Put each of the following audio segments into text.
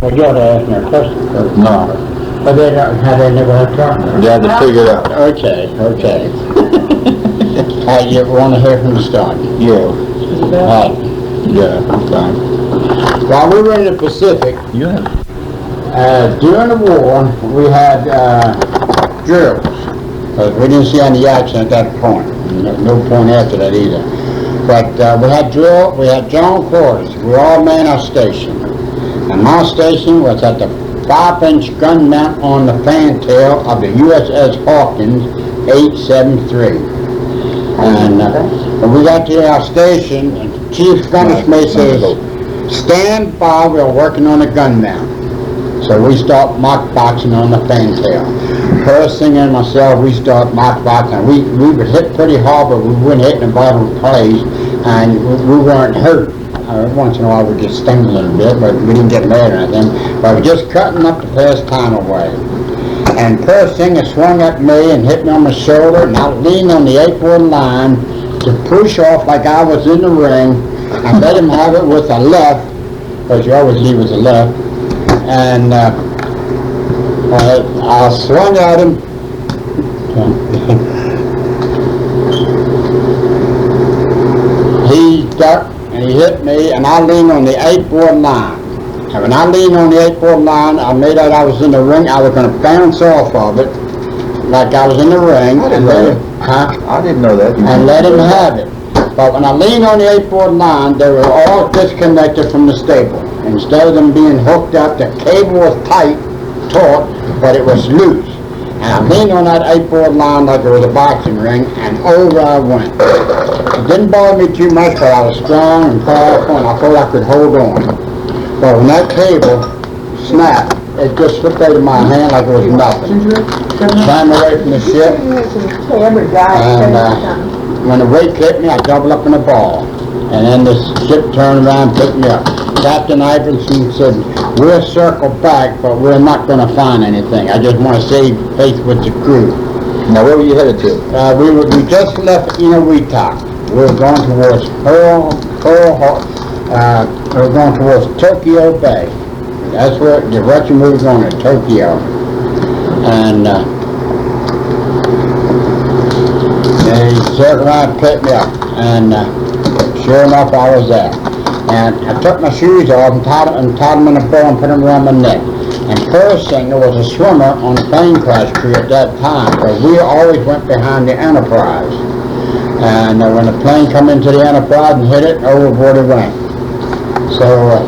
Well, you ought to ask me a question first. No. But they don't, how they never have taught me. You have to figure it out. Okay. You want to hear from the start? Yeah. Right. Yeah, I'm fine. While we were in the Pacific, Yeah. during the war, we had drills. We didn't see any action at that point. No point after that either. But we had drill, we had general quarters. We all manned our station. And my station was at the 5-inch gun mount on the fantail of the USS Hawkins 873. And when we got to our station, Chief Gunner's mate says, "Stand by, we're working on a gun mount." So we start mock boxing on the fantail. Pershing and myself, we start mock boxing. We would hit pretty hard, but we wouldn't hit in the bottom plays, and we weren't hurt. Once in a while we get stung a little bit, but we didn't get mad or anything. But we're just cutting up to pass time away. And Pershing swung at me and hit me on my shoulder, and I leaned on the apron line to push off like I was in the ring, and let him have it with a left, because you always lead with a left. And I swung at him. He ducked and he hit me, and I leaned on the 8-board line. And when I leaned on the 8-board line, I made out I was in the ring. I was going to bounce off of it like I was in the ring. I didn't know that. I didn't know that. And let him have it. But when I leaned on the 8-board line, they were all disconnected from the stable. Instead of them being hooked up, the cable was tight, taut, but it was loose. And I leaned on that 8-board line like it was a boxing ring, and over I went. It didn't bother me too much, but I was strong and powerful, and I thought I could hold on. But when that cable snapped, it just slipped out of my hand like it was nothing. Swam away from the ship, and when the wake hit me, I doubled up in a ball. And then the ship turned around and picked me up. Captain Iverson said, "We'll circle back, but we're not going to find anything. I just want to save face with the crew." Now, where were you headed to? We just left Inawita. We were going towards we were going towards Tokyo Bay. That's where the direction we were going, to Tokyo. And they circled around and picked me up. And sure enough, I was there. And I took my shoes off and tied them in a bow and put them around my neck. And Pershing was a swimmer on the plane crash crew at that time, so we always went behind the Enterprise. And when the plane come into the Enterprise and hit it, overboard it went. So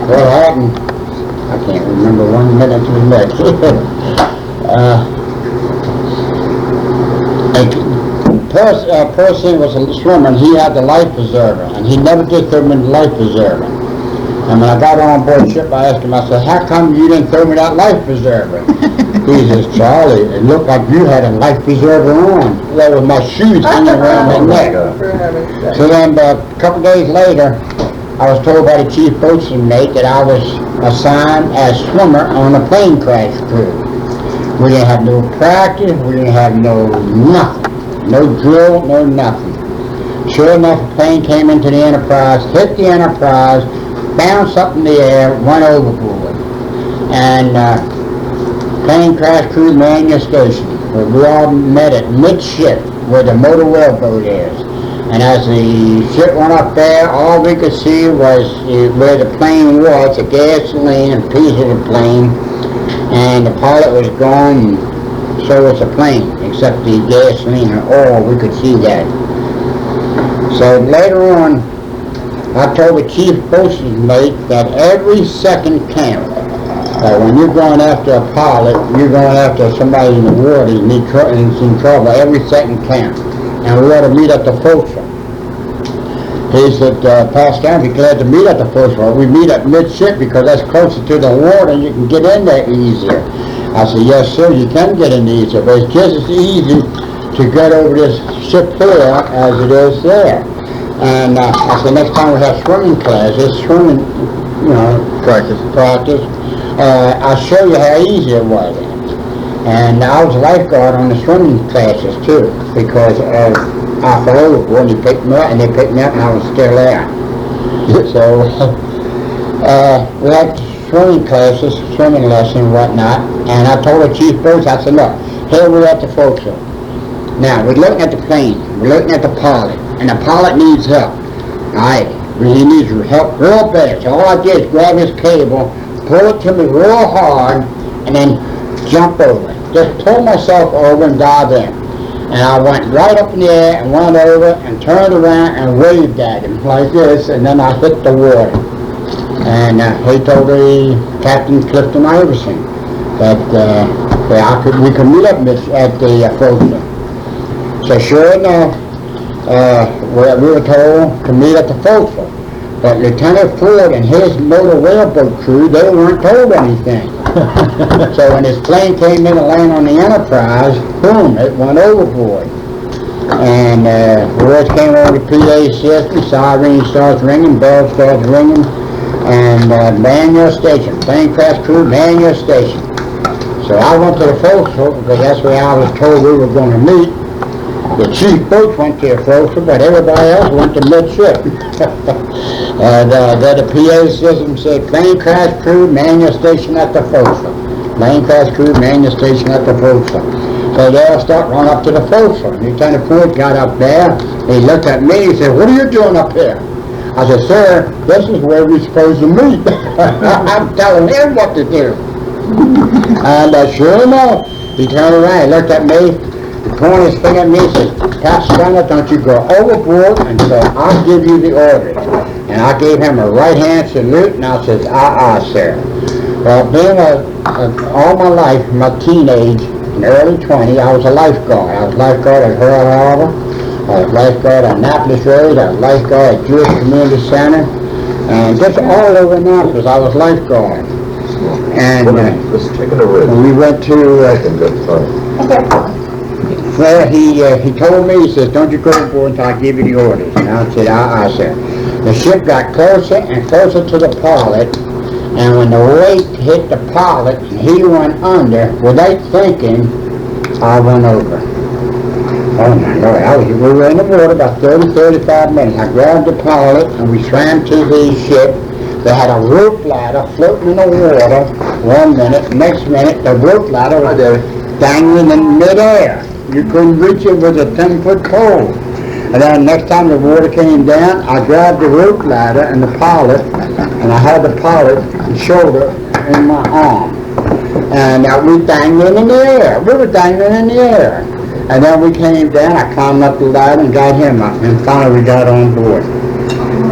what happened, I can't remember 1 minute to the next. Pershing was a swimmer, and he had the life preserver, and he never did throw me in the life preserver. And when I got on board ship, I asked him, I said, "How come you didn't throw me that life preserver?" He says, "Charlie, it looked like you had a life preserver on." That was my shoes hanging around my neck. So then a couple days later, I was told by the chief boatswain mate that I was assigned as swimmer on a plane crash crew. We didn't have no practice, we didn't have nothing. No drill, no nothing. Sure enough, a plane came into the Enterprise, hit the Enterprise, bounced up in the air, went overboard. And plane crash crew manned your station. We all met at midship where the motor whaleboat is. And as the ship went up there, all we could see was where the plane was, the gasoline and pieces of the plane. And the pilot was gone, and so was the plane, except the gasoline and oil, we could see that. So later on, I told the chief boatswain mate that every second counts. When you're going after a pilot, you're going after somebody in the water and he's in trouble, every second counts. And we ought to meet at the forecastle. He said, "Pascal, be glad to meet at the forecastle. We meet at midship because that's closer to the water and you can get in there easier." I said, "Yes, sir, you can get in easier, but it's just as easy to get over this ship here as it is there." And I said, "Next time we have swimming classes, practice, I'll show you how easy it was." And I was a lifeguard on the swimming classes too, because I fell overboard and they picked me up, and I was still there. So we had swimming classes, swimming lesson and whatnot, and I told the chief boats, I said, look, here we're at the forecastle. Now, we're looking at the plane, we're looking at the pilot, and the pilot needs help. Alright, he needs help real bad. So all I did is grab his cable, pull it to me real hard, and then jump over. Just pull myself over and dive in. And I went right up in the air and went over and turned around and waved at him like this, and then I hit the water. And he told the Captain Clifton Iverson that we could meet up at the forecastle. So sure enough, we were told to meet at the forecastle. But Lieutenant Ford and his motor whaleboat crew, they weren't told anything. So when his plane came in to land on the Enterprise, boom, it went overboard. And words came over the PA system, siren starts ringing, bell starts ringing, and man your station, plane crash crew, man your station. So I went to the forecastle because that's where I was told we were going to meet. The chief boats went to the forecastle, but everybody else went to midship. And then the PA system said, plane crash crew, man your station at the forecastle. Plane crash crew, man your station at the forecastle. So they all start running up to the forecastle. Lieutenant Ford got up there, he looked at me, he said, what are you doing up here? I said, sir, this is where we're supposed to meet. I'm telling him what to do. And sure enough, he turned around, he looked at me, he pointed his finger at me and said, Pat Stunner, don't you go overboard until I give you the orders. And I gave him a right hand salute, and I said, sir. Well, being all my life, my teenage and early 20, I was a lifeguard. I was lifeguard at Pearl Harbor. I was lifeguard at Annapolis Road. I was lifeguard at Jewish Community Center. And just all over Annapolis, I was lifeguard. And when we went to, well, he told me, he says, don't you go aboard until I give you the orders. And I said, sir. The ship got closer and closer to the pilot, and when the weight hit the pilot and he went under, without thinking, I went over. Oh my Lord, we were in the water about 30-35 minutes. I grabbed the pilot and we swam to the ship. They had a rope ladder floating in the water 1 minute, next minute the rope ladder was dangling in midair. You couldn't reach it with a 10-foot pole. And then next time the water came down, I grabbed the rope ladder and the pilot, and I had the pilot's shoulder in my arm. And we dangling in the air. We were dangling in the air. And then we came down, I climbed up the ladder and got him up, and finally we got on board.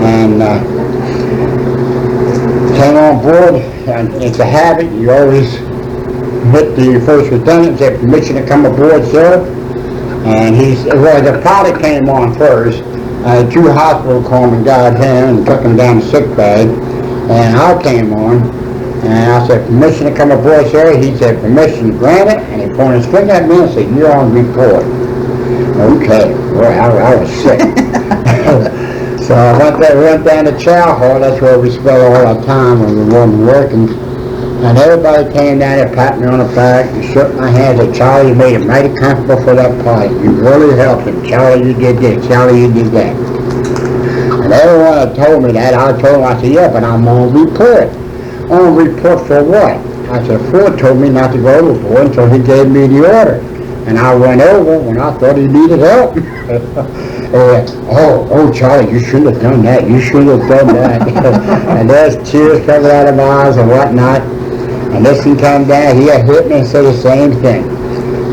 And came on board, and it's a habit, you always hit the first lieutenant and say, permission to come aboard, sir. And the pilot came on first, two hospital corpsmen got him and took him down to sick bay, and I came on, and I said, permission to come aboard, sir? He said, permission granted, and he pointed his finger at me and said, you're on report. Okay, well, I was sick. So I went down to chow hall, that's where we spent all our time when we weren't working. And everybody came down there, patted me on the back, and shook my hand, and said, Charlie, you made it mighty comfortable for that pilot. You really helped him. Charlie, you did this. Charlie, you did that. And everyone that told me that, I told him, I said, yeah, but I'm on report. On report for what? I said, Ford told me not to go overboard until he gave me the order. And I went over when I thought he needed help. Oh, Charlie, you shouldn't have done that. You shouldn't have done that. And there's tears coming out of my eyes and whatnot. And this one come down, he hit me and said the same thing.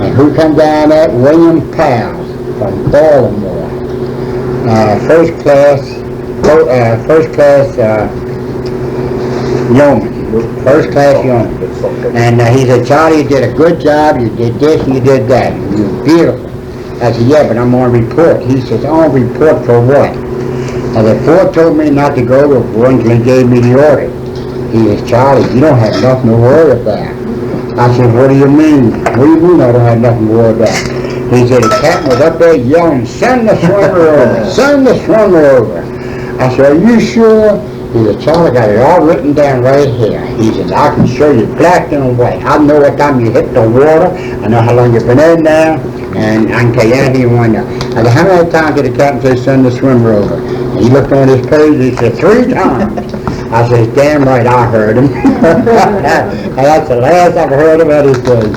And who come down there? William Powell from Baltimore. First class yeoman. First class yeoman. And he said, Charlie, you did a good job, you did this, you did that. You were beautiful. I said, yeah, but I'm on report. He says, on report for what? And the Ford told me not to go overboard until he gave me the order. He says, Charlie, you don't have nothing to worry about. I said, what do you mean? What do you mean I don't have nothing to worry about? He said, the captain was up there yelling, send the swimmer over, send the swimmer over. I said, are you sure? He said, Charlie, got it all written down right here. He said, I can show you black and white. I know what time you hit the water. I know how long you've been in there. And I can tell you anything you want to know. I said, how many times did the captain say send the swimmer over? And he looked on his page, he said, 3 times. I says, damn right I heard him. And that's the last I've heard of anything.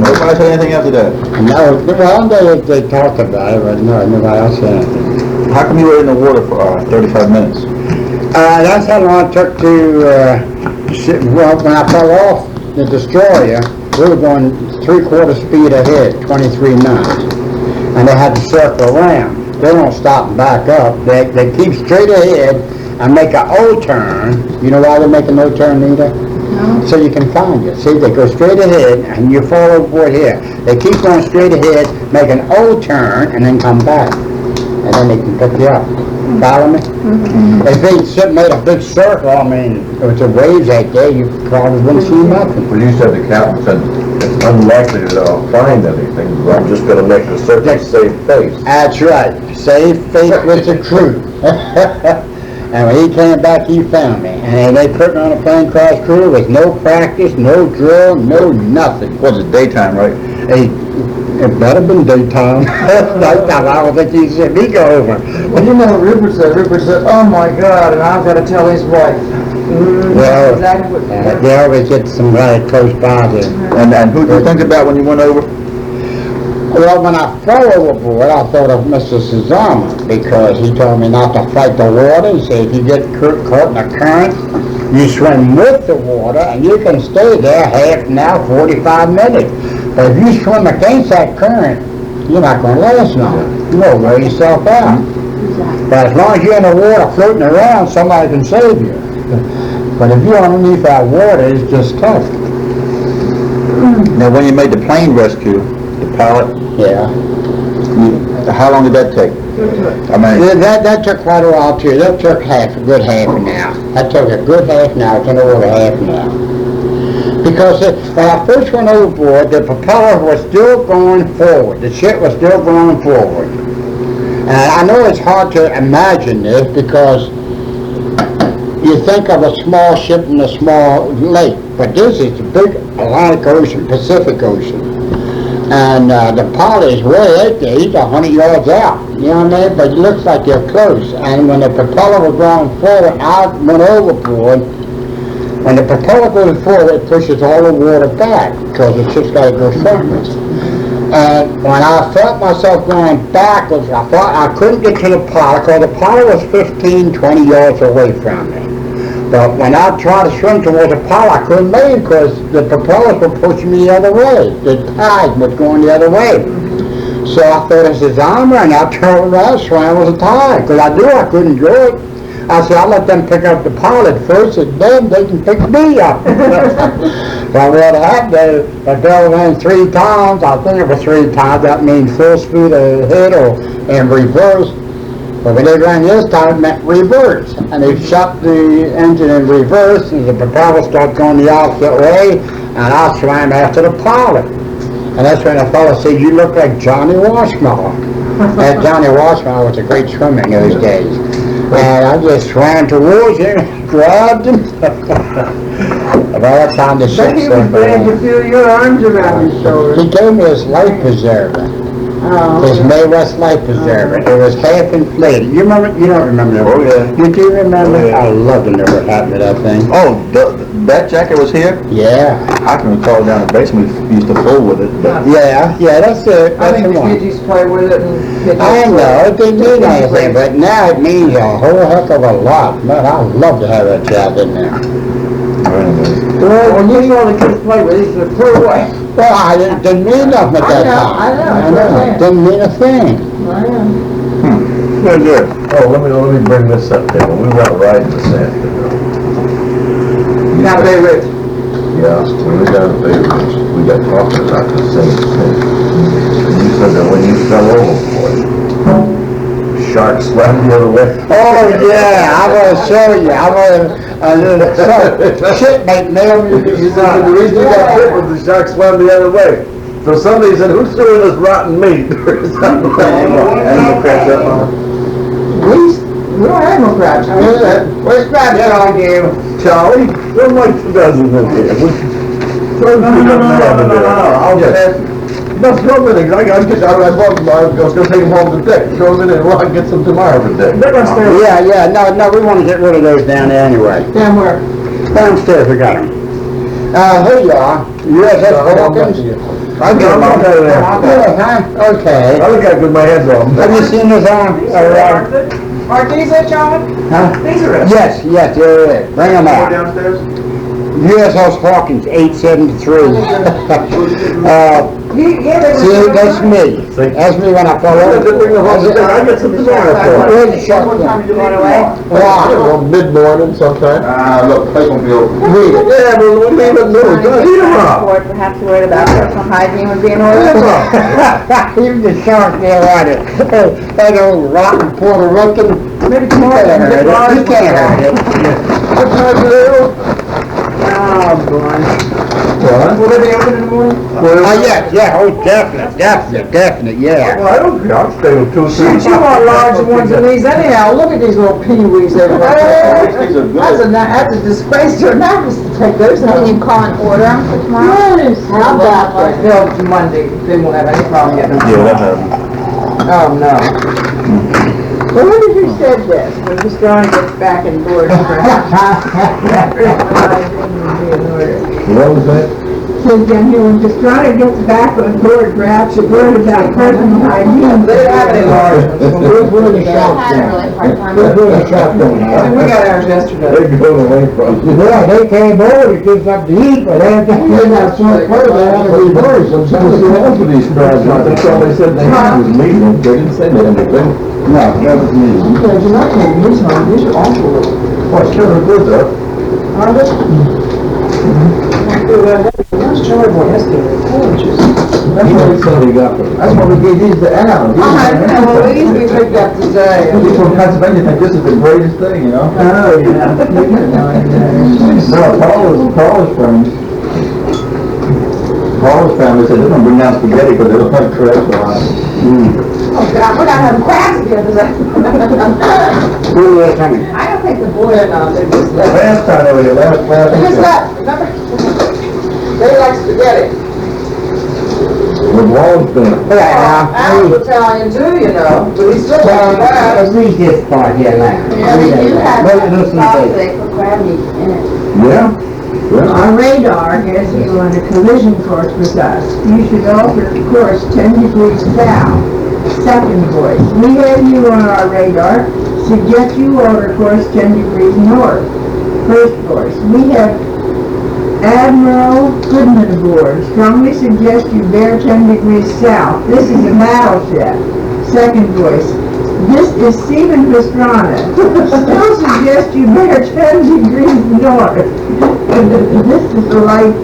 Nobody said anything after that? No, well, they talked about it, but no, nobody else said anything. How come you were in the water for 35 minutes? That's how long it took to, well, when I fell off the destroyer, we were going 3/4 speed ahead, 23 knots. And they had to circle around. They don't stop and back up. They keep straight ahead and make an O-turn. You know why they make an O-turn, Nita? No. So you can find it. See, they go straight ahead and you fall overboard here. They keep going straight ahead, make an O-turn, and then come back. And then they can pick you up. Follow me? If they made a big circle, I mean, if it's a waves out there, you probably wouldn't see nothing. Well, you said the captain said it's unlikely that I'll find anything, but I'm just gonna make a certain safe face. That's right. Save faith with the crew. And when he came back, he found me. And they put me on a plane crash crew with no practice, no drill, no nothing. Was it daytime, right? It better been daytime. Nighttime, I don't think he said me go over. Well, you know what Rupert said, oh my God, and I've gotta tell his wife. Well, Exactly what. they always get somebody close by there. And who did you think about when you went over? Well, when I fell overboard, I thought of Mr. Suzama because he told me not to fight the water. He said if you get caught in a current, you swim with the water and you can stay there half an hour, 45 minutes. But if you swim against that current, you're not going to last long. You're going to wear yourself out. But as long as you're in the water floating around, somebody can save you. But if you're underneath that water, it's just tough. Now, when you made the plane rescue, the pilot, Yeah. how long did that take? I mean, That took quite a while too. That took a good half an hour. That took a good half an hour, to over half an hour. Because when I first went overboard, the propeller was still going forward. The ship was still going forward. And I know it's hard to imagine this because you think of a small ship in a small lake, but this is the big Atlantic Ocean, Pacific Ocean. And the pilot is way out there. He's 100 yards out. You know what I mean? But it looks like they're close. And when the propeller was going forward, I went overboard. When the propeller goes forward, it pushes all the water back because the ship's got to go frontwards. And when I felt myself going backwards, I thought I couldn't get to the pilot because the pilot was 15, 20 yards away from me. But when I tried to swim towards the pilot, I couldn't make it because the propellers were pushing me the other way. The tide was going the other way. So I thought it was his armor, and I turned around, swam with the tide, because I knew I couldn't do it. I said, I'll let them pick up the pilot first, and then they can pick me up. But what happened, they fell in 3 times, I think it was 3 times, that means full speed ahead or in reverse. But when they ran this time, it meant reverse. And they shut the engine in reverse, and the propeller started going the opposite way, and I swam after the pilot. And that's when the fellow said, you look like Johnny Washmallow. And Johnny Washmallow was a great swimmer in those days. And I just swam towards him, grabbed him. By that time the But ship he was glad to feel your arms around his shoulders. He gave me his life preserver. Oh. His May West life preserver. It was half inflated. You remember? You don't remember that? Oh, yeah. You do remember? Oh, yeah. I love to know what happened to that thing. oh, that jacket was here? Yeah. I can recall down the basement, we used to fool with it, but Yeah, that's it. I That's think the the one. kids used to play with it and hit I know, it didn't mean anything, but now it means a whole heck of a lot. Man, I'd love to have that jacket in there. Well, when you saw the kids play with it, he said, put away. Well, it didn't mean nothing at that time. I know, that's what I'm saying. It didn't mean a thing. good, good. Oh, let me bring this up there. When we went riding this afternoon. Now, Bay Ridge. Yeah, when we got to Bay Ridge, we got talking about the same thing. And you said that when you fell overboard, shark swam the other way. Oh, yeah, I'm gonna show you. I'm gonna, shipmate nailed me. You said the reason you got hit was the shark swam the other way. So somebody said, who's doing this rotten meat? We don't have no crabs. Where's crabs on you? Charlie, don't like 2000 in here. No. I'll pass. No, throw them in, I was gonna take them home to Dick, throw them in and we'll get some tomorrow for Dick. They're upstairs. Yeah, no, we wanna get rid of those down there anyway. Down where? Downstairs, we got them. Here you are, USS Hawkins. I'll get them out there. Yeah, huh? Okay. I look at it with my hands on. Have you seen this on, Are these it, John? huh? These are it. Yes, there it is. Bring them Go out. downstairs? USS Hawkins, 873. Yeah, they were. See, that's me. That's me when I fell I over. didn't bring the whole thing, I get some tomorrow for it. Where's the What shotgun? time did you run away? Well, mid-morning sometime. Look, place won't be open. Read it. Yeah, but we'll leave it noon, just eat them up. Perhaps worried about personal hygiene would be in order. Eat 'em up. Even the shark there on it. That old rotten Puerto Rican. Maybe You tomorrow. can't hurt it. You can't hurt it. What time do they open? Oh, boy. What? Will they be open in the morning? Yeah, oh, definite, yeah. Well, I don't care, I'll stay till 2, 3. Shoot, you want larger ones than these anyhow. Look at these little peewees over there. These are good. That's a disgrace to an office to take those Can you home. call an order for tomorrow? Yes, how about that? They'll, Monday, they won't have any problem getting them. Yeah, that Oh, no. Well, when did you said this? When this guy gets back and board. What was that? Says down here, when Pastrana gets back on board, perhaps a word about personal hygiene. They don't have any large ones. Where's the They had a shotgun? really hard time. Where's the shotgun? We got ours yesterday. They go to Lake Front. Yeah, they came over to give up to eat, but they had to get out some further, they had to reverse them. Most of these crowds, that's all they said they had was meat, they didn't say they had anything. No, that was me. Because you're not taking these home, these are awful. Well, sure, they're good though. Are they? That's terrible yesterday. That's what we got for them. That's why we gave these to Al. Well, these we picked up today. People from Pennsylvania think this is the greatest thing, you know? Oh, yeah. No, Paula's friends. Paula's family said they're gonna bring down spaghetti because they don't have crabs on it. Oh, God, we're not having crabs again today. Who are they coming? I don't think the boys are not, they're just left. Last time they were here, last They just weekend. left, remember? They like spaghetti. With Wallace dinner. Yeah, Al's Italian too, you know, but he's still well, like crabs. read this part here now. Yeah, they do have Listen to sauce this. they put crab meat in it. Yeah? Yeah. Our radar has you on a collision course with us. You should alter course 10 degrees south. Second voice, we have you on our radar. Suggest you alter course 10 degrees north. First voice, we have Admiral Goodman aboard. Strongly suggest you bear 10 degrees south. This is a battleship. Second voice, this is Stephen Pastrana. Still suggest you bear 10 degrees north. This is the light.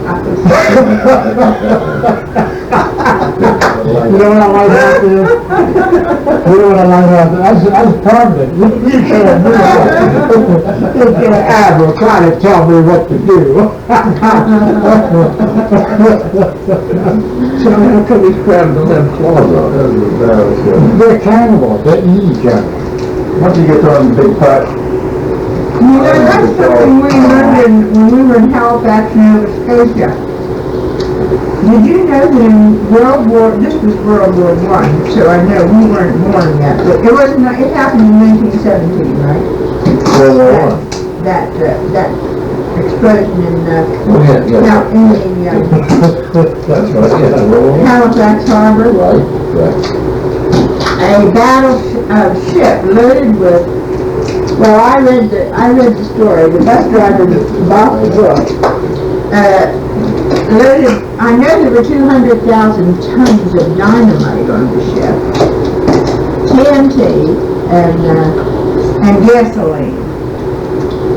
You know what I like about this? You know what I like about this? I was permanent. You can't do that. You can't ever try to tell me what to do. So how come these crabs don't have claws on it? They're cannibals, they eat each other. Once you get on the big pot. You know, that's something we learned when we were in Halifax, Nova Scotia. Did you know that in this was World War I, so I know we weren't born yet, but it happened in 1917, right? That explosion in, Yeah. in the That's right, yeah. Halifax Harbor. Right. A battleship loaded with, well, I read the story, the bus driver bought the book. Loaded, I know there were 200,000 tons of dynamite on the ship, TNT, and gasoline.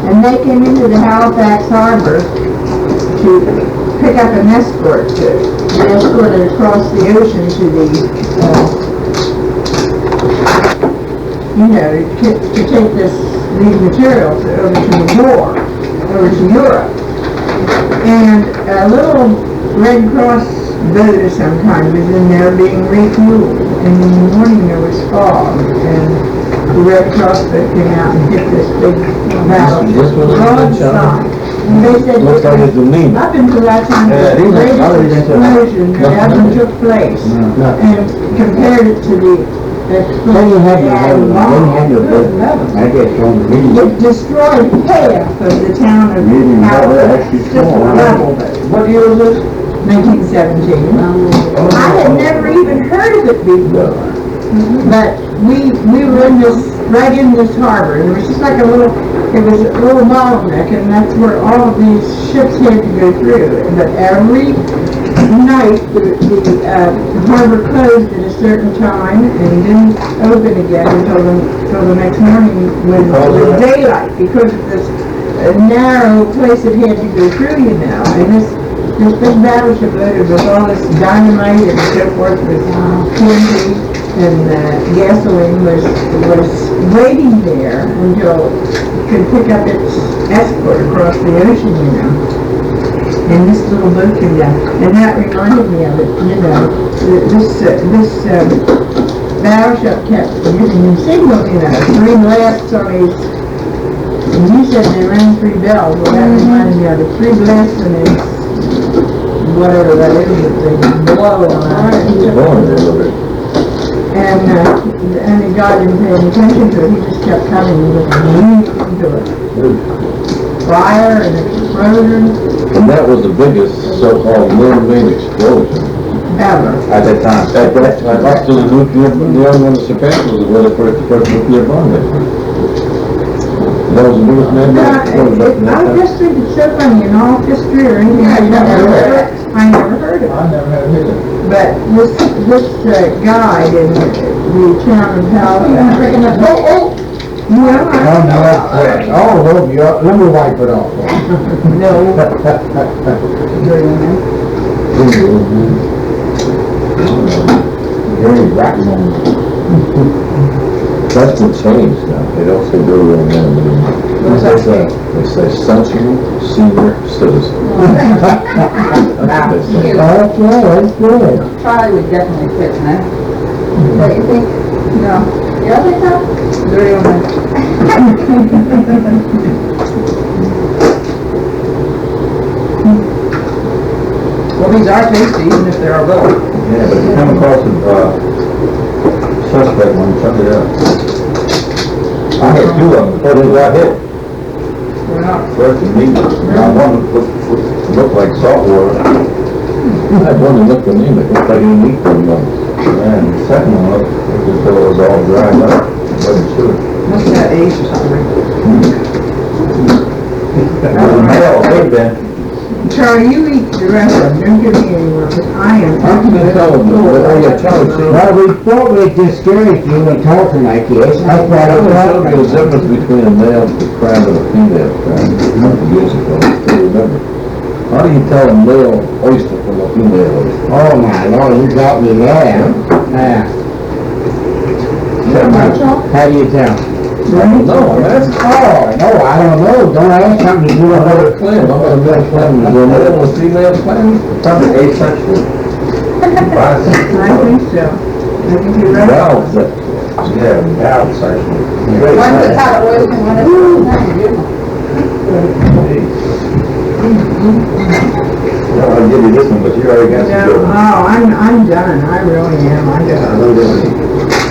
And they came into the Halifax Harbor to pick up an escort and escort it across the ocean to the, to take these materials over to the war, over to Europe. And a little Red Cross boat of some kind was in there being refueled. And in the morning there was fog, and the Red Cross boat came out and hit this big battleship. This was a good Broadside. They said Looks like it's a meme. up until that time, Yeah, the these are greatest probably just a- explosion that ever took place, and compared it to the Then you had explosion your, then you had your Good business. heavens. I guess on the meeting. It destroyed half of the town of Really, Howard, that's actually just small, huh? leveled it. What year was this? 1917. I had never even heard of it before. But we were in this, right in this harbor, and it was just like a little, it was a little bottleneck, and that's where all of these ships had to go through. But every night, the harbor closed at a certain time and didn't open again until the next morning when it was daylight, because of this narrow place it had to go through, you know. And this big battleship loaded with all this dynamite and so forth was TNT, and gasoline was waiting there until it could pick up its escort across the ocean, you know. And this little boat came down, and that reminded me of it, you know. This battleship kept using the signal, you know, 3 blasts on these, and you said they rang 3 bells, well that reminded me of it, 3 blasts on these, whatever that is, that they blow on it. And the guy didn't pay any attention to it, he just kept coming and just into it. Fire and explosion And that was the biggest so-called man-made explosion ever. at that time. At that time, up to the nuclear, the other one, the Japan was the first nuclear bomb. That was the biggest man-made explosion up to that I time. just think it's so funny in all history or anything. I never heard of it. I never had it. But this guy in the town of Halifax. Well, Oh, let me wipe it off. no. Very rotten. That's been changed now. They don't say go around there anymore. What's that say? They say sensible senior citizen. That's what they say. Okay, that's good. Charlie would definitely fit, no? Don't you think? No. You don't think so? Dirty woman. Well, these are tasty, even if they're a little. Yeah, but if you come across a, suspect one, check it out. I had 2 of them before they got hit. We're not. First and meat. Now one looked like salt water. I had one that looked anemic, looked like any meat from them. And the second one looked as though it was all dried up. Wasn't sure. Must have aged or something. It was a male, big then. Charlie, you eat the rest of them, don't give me any more, because I am. I'm gonna tell them, Well, we thought we'd discourage you and talking like this. That's why I There's thought. a difference between a male crab and a female crab. Years ago, I still remember. How do you tell a male oyster from a female oyster? Oh my Lord, you got me there. How do you tell? No, that's Oh, no, I don't know. Don't ask something you don't know. clam. I'm gonna make clam. Is there a male and a female clam? Probably asexual. I think so. I think you're right. Wow, yeah, wow, sexual. One that's how it was and one that's I'll give you this one, but you already got No, some good ones. I'm done, I really am, I got.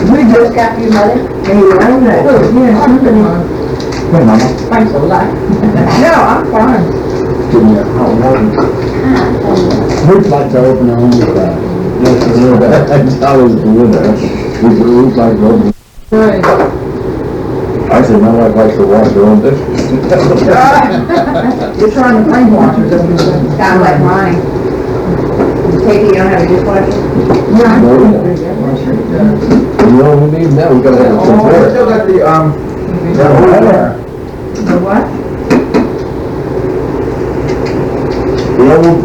We just got you, mother. Hey, I know, yeah, somebody. Hey, Mama. Thanks a lot. No, I'm fine. Give me a hot water. We'd like to open our own club. That's always the winner. We look like those. Good. I said my wife likes to wash her own dishes. You're trying to brainwash her, doesn't it? Sounds like mine. Katie, you don't have a dishwasher? Yeah, I No, think no. we get one. You know what we need now? We gotta have some Oh, we still water. got the, The what? The old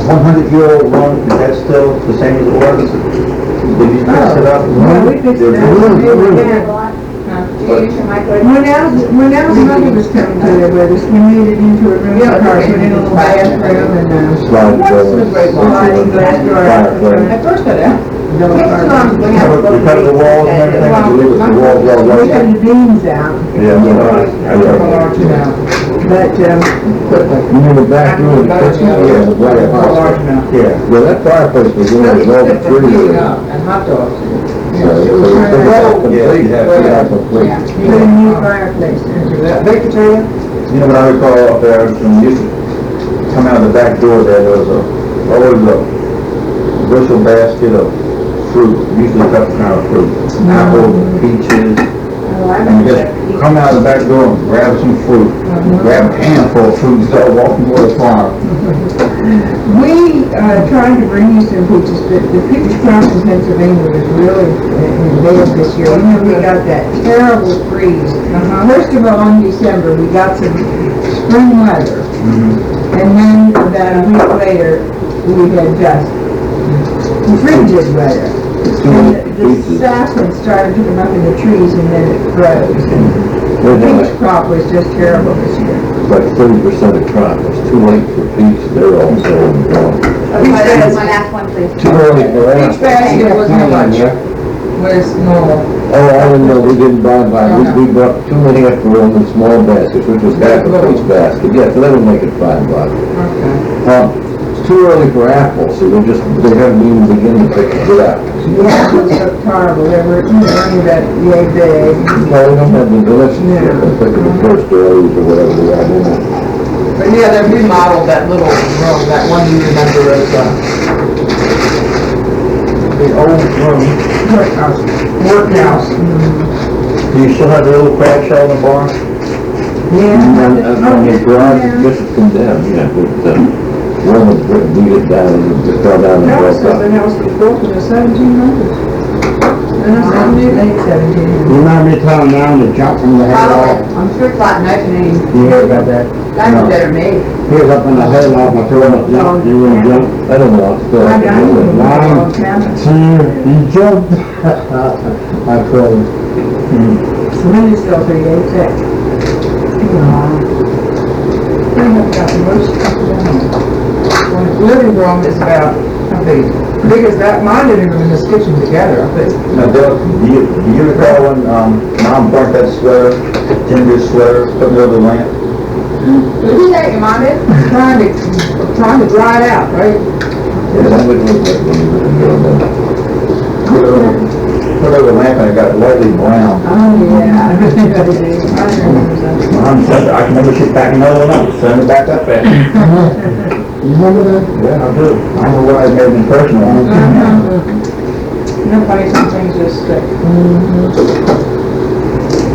100-year-old one, is that still the same as it was? Did you fix it up? Yeah, we fixed it up. Yeah. Do you use your microwave? When Al's mother was coming to live with us, we made it into a room for her, put in a little bathroom and, Slide sliding glass door. Fireplace. At first I don't. Double Takes too long to bring out You cut the walls and everything, you leave the walls all We rusted. had the beams out. Yeah, I But, You mean the back room, the kitchen? Yeah, the black house. Yeah, well, that fireplace was in It's all the good for heating trees. up and hot dogs. Complete, yeah, complete. you put a new fireplace in. That baked potato? You know what I recall up there, when you used to come out the back door there was always a bushel basket of fruit, usually a couple kind of fruit, apples, peaches, and you just come out the back door and grab some fruit, grab a handful of fruit and start walking to the farm. We, tried to bring you some peaches, but the peach crop in Pennsylvania was really bad this year. You know, we got that terrible freeze. First of all, in December, we got some spring weather. And then about a week later, we had just frigid weather. And the sap had started to come up in the trees and then it froze. And the peach crop was just terrible this year. Like 30% of crop, it's too late for peach, they're all sold and gone. My last one, please. Too early for that. Each basket was how much? Was normal. Oh, I don't know, we didn't buy, we bought too many extra ones in small baskets, which was half a peach basket, yeah, so that would make it $5. Okay. It's too early for apples, so they haven't even beginning to pick it up. Yeah, it was horrible. They were only that yay big. No, we don't have the delicious, I think of the first earlies or whatever they are, you know. But yeah, they remodeled that little room, that one you remember as, the old room, workhouse. Do you still have the little crab shell in the barn? Yeah. On the garage, it's just condemned, yeah, but, one was beat it down and just fell down and No, it broke says up. the house was built in the 1700s. And that's not new. Late 17. You remember me telling them to jump from the hayloft? I'm sure it's like opening. You hear about that? That's better made. He was up in the hayloft, I told him to jump, you wouldn't jump. I don't know, it's still. I got it. One, two, he jumped. I told him. Somebody still 386. They have got the most stuff down. The living room is about, how big? Big as that, mine didn't even in this kitchen together, I think. Now, Dale, do you recall when, Mom burnt that sweater, ginger sweater, put it over the lamp? Did you say your mom did? Trying to dry it out, right? Yeah, that would look like when you were doing that. Put it over the lamp and it got lightly brown. Oh, yeah. I remember that. Mom said, I can never get back another one up, send it back up there. You remember that? Yeah, I do. I don't know what I made an impression on. You know, funny, some things just stick.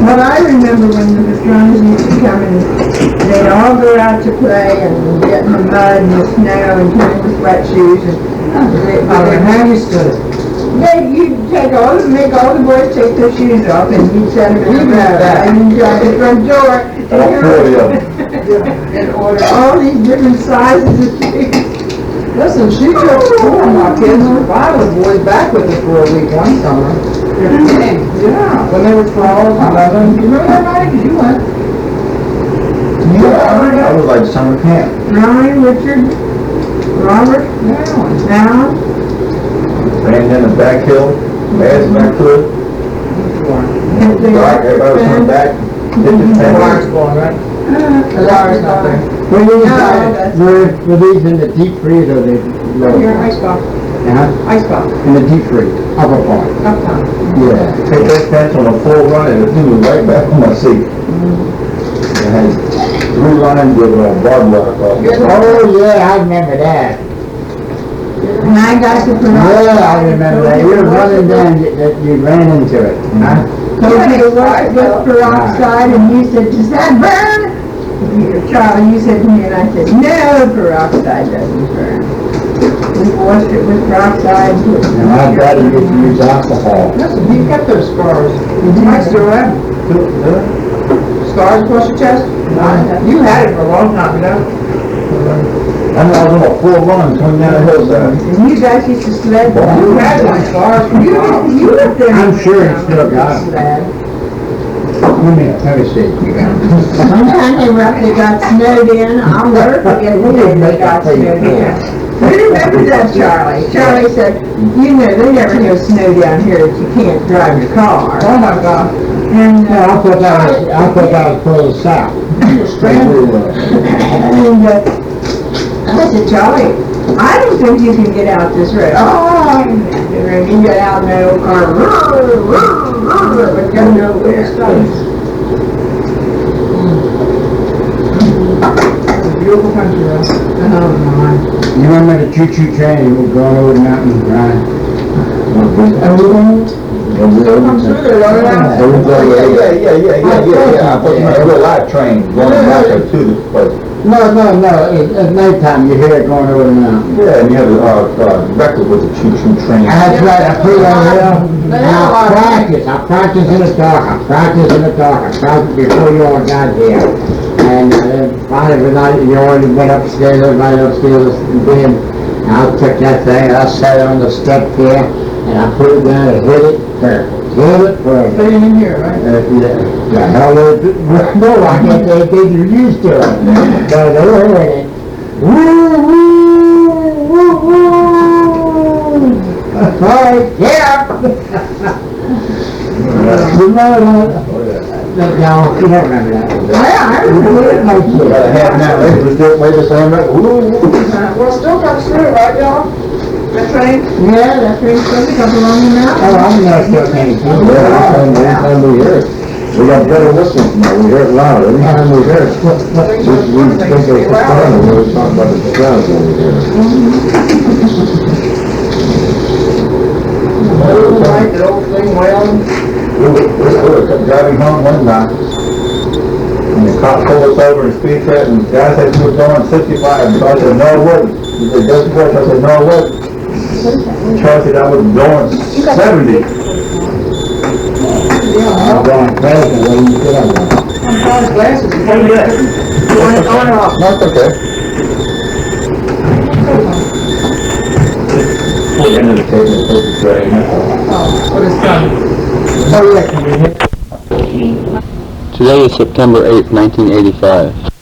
Well, I remember when the Pastrana's used to come and they'd all go out to play and get in the mud and the snow and come in with wet shoes and How you stood it? you'd make all the boys take their shoes off and you'd set them in the road and you'd drive to the front door All 40 of them. and order all these different sizes of shoes. Listen, she took four of my kids, five of the boys back with us for a week one summer. Yeah, when they were 12, 11. You remember that, Mike? 'Cause you went. Yeah, I was like summer camp. Ronnie, Richard, Robert, Alan. Ran down the back hill, as back to it. If they Dark, everybody was coming back. Hit the The fence. wire's blowing, right? The wire's not there. Were these in the deep freeze or the lower Your part? ice box, Uh-huh. ice box, In the deep freeze, upper part. uptown. Yeah. Take that fence on a full run and it threw me right back on my seat. I had 3 lines with barbed wire across. Oh, yeah, I remember that. And I got to put on. Yeah, I remember that. You were running down, you ran into it. Huh? Told you to look with peroxide and you said, does that burn? Charlie, you said to me and I said, no, peroxide doesn't burn. We washed it with peroxide. And my daddy used to use alcohol. Listen, you kept those scars. I still have them. Scars across your chest? You had it for a long time, you know? I know I was on a full run coming down the hillside. And you guys used to sled. You had my scars from You lived there. I'm sure it's still got 'em. Sled. Give me a pepper steak, you got. Sometimes they got snowed in. I'll never forget the day they got snowed in. We remember that, Charlie. Charlie said, you know, they never have snow down here that you can't drive your car. Oh my God. And, I thought that was further south. and, I said, Charlie, I don't think you can get out this road. Oh, I can get the road. You get out in that old car, but go nowhere. Beautiful country, though. Oh, my. You remember the choo-choo train that was going over the mountain, right? Come through there, right now. Yeah. I thought you meant a real live train going back to the place. No, at nighttime you hear it going over the mountain. Yeah, and you have the record with the choo-choo train. That's right, I put it on here. And I practice in the dark, I practice before you all got here. And finally the night you already went upstairs, everybody upstairs in bed. And I took that thing, and I sat on the step there, and I put it down and hit it perfect. Hit it perfect. Staying in here, right? The hell is it? No, I can't think you're used to it. But they were in it. Woo, woo, woo, woo. All right, get up. No, you don't remember that. Yeah, I remember it. About a half an hour later, we still wait the same way. Well, still comes through, right, y'all? That train? Yeah, that train's supposed to come along the mountain. Oh, I'm not still paying attention. Anytime we hear it, we got better listening now, we hear it loud, every time we hear it. We think it's the sound, we always talk about the sounds when we hear it. Like that old thing wailing. We were driving home one night, and the cop pulled us over in speed trap, and the guy said we were going 65, so I said, no, it wasn't. He said, just what? I said, no, it wasn't. Charlie said I was going 70. I'm going crazy when you get on one. I'm trying glasses. On and off. That's okay. The end of the table, it's very What is coming? Oh, yeah, can you hear? Today is September 8th, 1985.